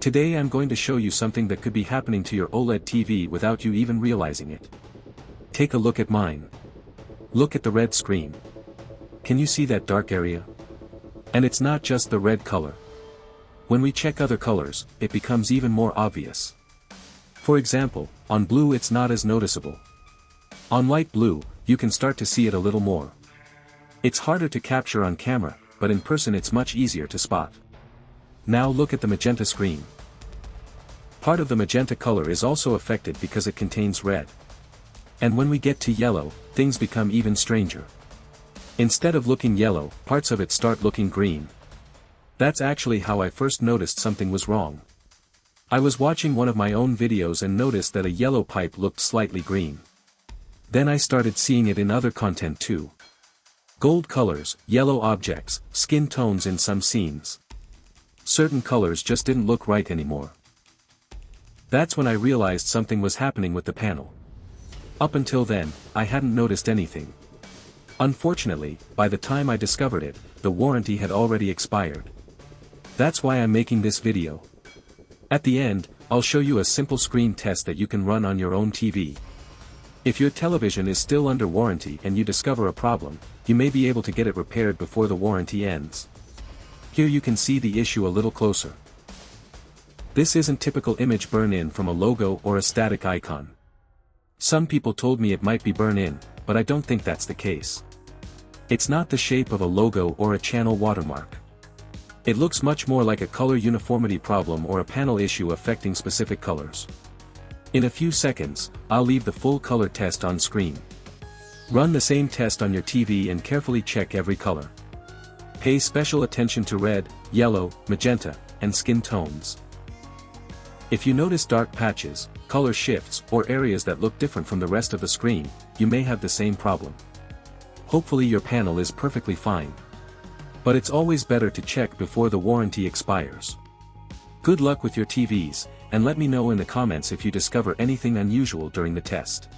Today I'm going to show you something that could be happening to your OLED TV without you even realizing it. Take a look at mine. Look at the red screen. Can you see that dark area? And it's not just the red color. When we check other colors, it becomes even more obvious. For example, on blue it's not as noticeable. On light blue, you can start to see it a little more. It's harder to capture on camera, but in person it's much easier to spot. Now look at the magenta screen. Part of the magenta color is also affected because it contains red. And when we get to yellow, things become even stranger. Instead of looking yellow, parts of it start looking green. That's actually how I first noticed something was wrong. I was watching one of my own videos and noticed that a yellow pipe looked slightly green. Then I started seeing it in other content too. Gold colors, yellow objects, skin tones in some scenes. Certain colors just didn't look right anymore. That's when I realized something was happening with the panel. Up until then, I hadn't noticed anything. Unfortunately, by the time I discovered it, the warranty had already expired. That's why I'm making this video. At the end, I'll show you a simple screen test that you can run on your own TV. If your television is still under warranty and you discover a problem, you may be able to get it repaired before the warranty ends. Here you can see the issue a little closer. This isn't typical image burn-in from a logo or a static icon. Some people told me it might be burn-in, but I don't think that's the case. It's not the shape of a logo or a channel watermark. It looks much more like a color uniformity problem or a panel issue affecting specific colors. In a few seconds, I'll leave the full color test on screen. Run the same test on your TV and carefully check every color. Pay special attention to red, yellow, magenta, and skin tones. If you notice dark patches, color shifts, or areas that look different from the rest of the screen, you may have the same problem. Hopefully your panel is perfectly fine. But it's always better to check before the warranty expires. Good luck with your TVs, and let me know in the comments if you discover anything unusual during the test.